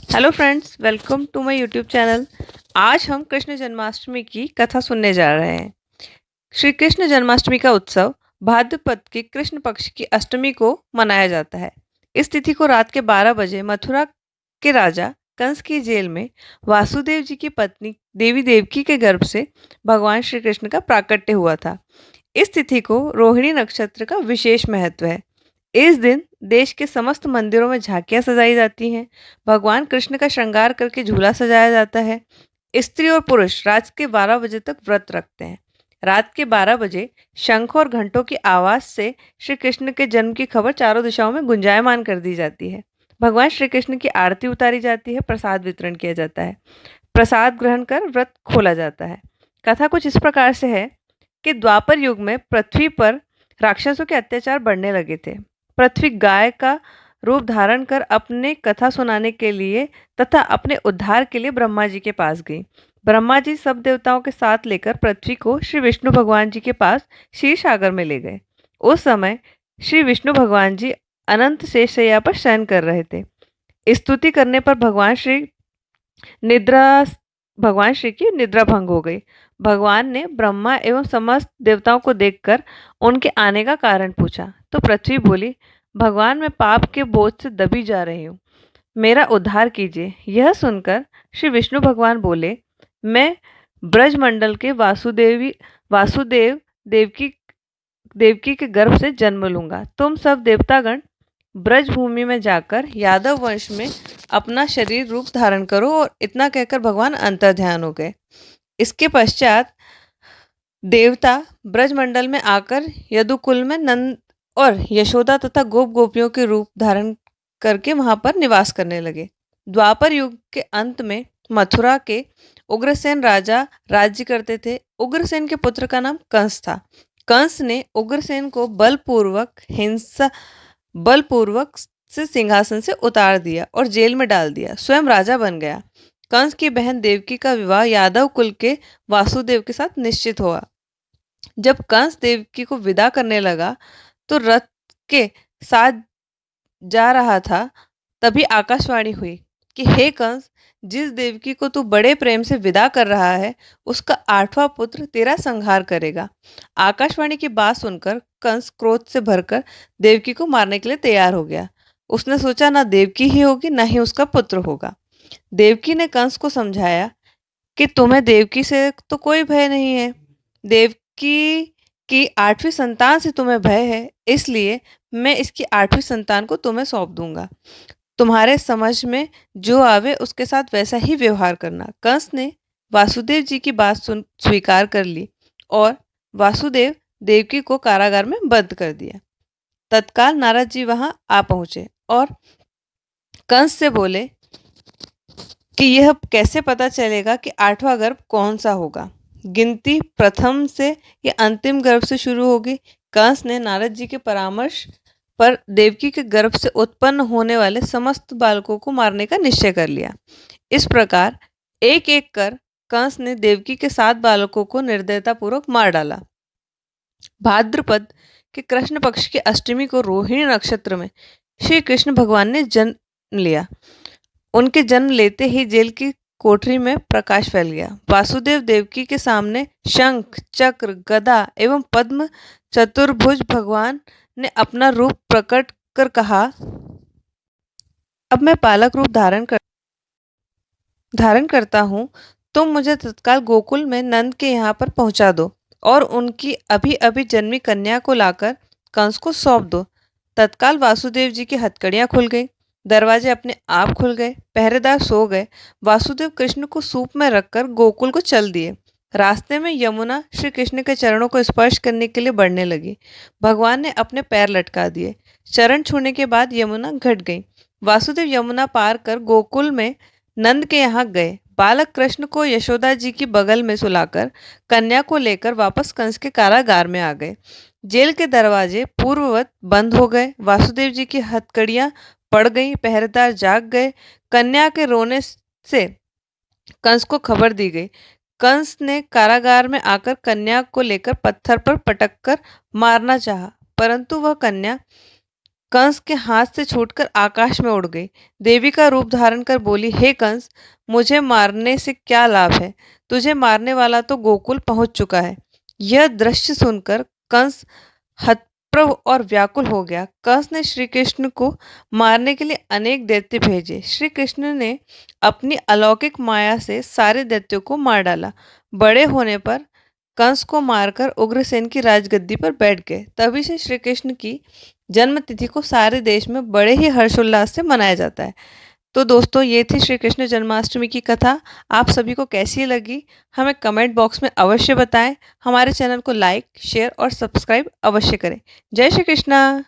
Hello friends, welcome to my YouTube channel. आज हम कृष्ण जन्माष्टमी की कथा सुनने जा रहे हैं। श्री कृष्ण जन्माष्टमी का उत्सव भाद्रपद की कृष्ण पक्ष की अष्टमी को मनाया जाता है। इस तिथि को रात के 12 बजे मथुरा के राजा कंस की जेल में वासुदेव जी की पत्नी देवी देवकी के गर्भ से भगवान श्री कृष्ण का प्राकट्य हुआ था। इस तिथि को रोहिणी नक्षत्र का विशेष महत्व है। इस दिन देश के समस्त मंदिरों में झांकियां सजाई जाती हैं। भगवान कृष्ण का श्रृंगार करके झूला सजाया जाता है। स्त्री और पुरुष रात के 12 बजे तक व्रत रखते हैं। रात के 12 बजे शंख और घंटों की आवाज से श्री कृष्ण के जन्म की खबर चारों दिशाओं में गुंजायमान कर दी जाती है। भगवान श्री कृष्ण की आरती उतारी जाती है, प्रसाद वितरण किया जाता है। प्रसाद ग्रहण कर व्रत खोला जाता है। कथा कुछ इस प्रकार से है कि द्वापर युग में पृथ्वी पर राक्षसों के अत्याचार बढ़ने लगे थे। पृथ्वी गाय का रूप धारण कर अपने कथा सुनाने के लिए तथा अपने उद्धार के लिए ब्रह्मा जी के पास गई। ब्रह्मा जी सब देवताओं के साथ लेकर पृथ्वी को श्री विष्णु भगवान जी के पास क्षीर सागर में ले गए। उस समय श्री विष्णु भगवान जी अनंत शेषशैया पर शयन कर रहे थे। स्तुति करने पर निद्रा भगवान श्री की निद्रा भंग हो गई। भगवान ने ब्रह्मा एवं समस्त देवताओं को देखकर उनके आने का कारण पूछा तो पृथ्वी बोली, भगवान मैं पाप के बोझ से दबी जा रही हूँ, मेरा उद्धार कीजिए। यह सुनकर श्री विष्णु भगवान बोले, मैं ब्रजमंडल के वासुदेव देवकी देवकी के गर्भ से जन्म लूंगा। तुम सब देवतागण ब्रज भूमि में जाकर यादव वंश में अपना शरीर रूप धारण करो। और इतना कहकर भगवान अंतर्ध्यान हो गए। इसके पश्चात देवता ब्रजमंडल में आकर यदुकुल में नंद और यशोदा तथा गोप गोपियों के रूप धारण करके वहां पर निवास करने लगे। द्वापर युग के अंत में मथुरा के उग्रसेन राजा राज्य करते थे। उग्रसेन के पुत्र का नाम कंस था। कंस ने उग्रसेन को बलपूर्वक से सिंहासन से उतार दिया और जेल में डाल दिया। स्वयं राजा बन गया। कंस की बहन देवकी का विवाह यादव कुल के वासुदेव के साथ निश्चित हुआ। जब कंस देवकी को विदा करने लगा तो रथ के साथ जा रहा था, तभी आकाशवाणी हुई कि हे कंस, जिस देवकी को तू बड़े प्रेम से विदा कर रहा है, उसका 8वां पुत्र तेरा संहार करेगा। आकाशवाणी की बात सुनकर कंस क्रोध से भरकर देवकी को मारने के लिए तैयार हो गया। उसने सोचा ना देवकी ही होगी ना ही उसका पुत्र होगा। देवकी ने कंस को समझाया कि तुम्हें देवकी से तो कोई भय नहीं है, देवकी की 8वीं संतान से तुम्हें भय है, इसलिए मैं इसकी 8वीं संतान को तुम्हें सौंप दूंगा। तुम्हारे समझ में जो आवे उसके साथ वैसा ही व्यवहार करना। कंस ने वासुदेव जी की बात सुन स्वीकार कर ली और वासुदेव देवकी को कारागार में बंद कर दिया। तत्काल नारद जी वहां आ पहुंचे और कंस से बोले कि यह कैसे पता चलेगा कि 8वां गर्भ कौन सा होगा। गिनती प्रथम से या अंतिम गर्भ से शुरू होगी। कंस ने नारद जी के परामर्श पर देवकी के गर्भ से उत्पन्न होने वाले समस्त बालकों को मारने का निश्चय कर लिया। इस प्रकार एक एक कर कंस ने देवकी के 7 बालकों को निर्दयतापूर्वक मार डाला। भाद्रपद के कृष्ण पक्ष की अष्टमी को रोहिणी नक्षत्र में श्री कृष्ण भगवान ने जन्म लिया। उनके जन्म लेते ही जेल की कोठरी में प्रकाश फैल गया। वासुदेव देवकी के सामने शंख, चक्र, गदा एवं पद्म चतुर्भुज भगवान ने अपना रूप प्रकट कर कहा, अब मैं बालक रूप धारण करता हूँ। तुम मुझे तत्काल गोकुल में नंद के यहाँ पर पहुँचा दो और उनकी अभी अभी जन्मी कन्या को लाकर कंस को सौंप दो। तत्काल वासुदेव जी की हथकड़ियाँ खुल गई। दरवाजे अपने आप खुल गए। पहरेदार सो गए। वासुदेव कृष्ण को सूप में रखकर गोकुल को चल दिए। रास्ते में यमुना श्री कृष्ण के चरणों को स्पर्श करने के लिए बढ़ने लगी। भगवान ने अपने पैर लटका दिए। चरण छूने के बाद यमुना घट गई। वासुदेव यमुना पार कर गोकुल में नंद के यहाँ गए। बालक कृष्ण को यशोदा जी की बगल में सुलाकर कन्या को लेकर वापस कंस के कारागार में आ गए। जेल के दरवाजे पूर्ववत बंद हो गए। वासुदेव जी की हथकड़ियां पड़ गई। पहरेदार जाग गए। कन्या के रोने से कंस को खबर दी गई। कंस ने कारागार में आकर कन्या को लेकर पत्थर पर पटक कर मारना चाहा, परंतु वह कन्या कंस के हाथ से छूटकर आकाश में उड़ गई। देवी का रूप धारण कर बोली, हे कंस, मुझे मारने से क्या लाभ है? तुझे मारने वाला तो गोकुल पहुंच चुका है। यह दृश्य सुनकर कंस हतप्रभ और व्याकुल हो गया। कंस ने श्री कृष्ण को मारने के लिए अनेक दैत्य भेजे। श्री कृष्ण ने अपनी अलौकिक माया से सारे दैत्यों को मार डाला। बड़े होने पर कंस को मारकर उग्रसेन की राजगद्दी पर बैठ गए। तभी से श्री कृष्ण की जन्म तिथि को सारे देश में बड़े ही हर्षोल्लास से मनाया जाता है। तो दोस्तों, ये थी श्री कृष्ण जन्माष्टमी की कथा। आप सभी को कैसी लगी हमें कमेंट बॉक्स में अवश्य बताएं। हमारे चैनल को लाइक, शेयर और सब्सक्राइब अवश्य करें। जय श्री कृष्णा।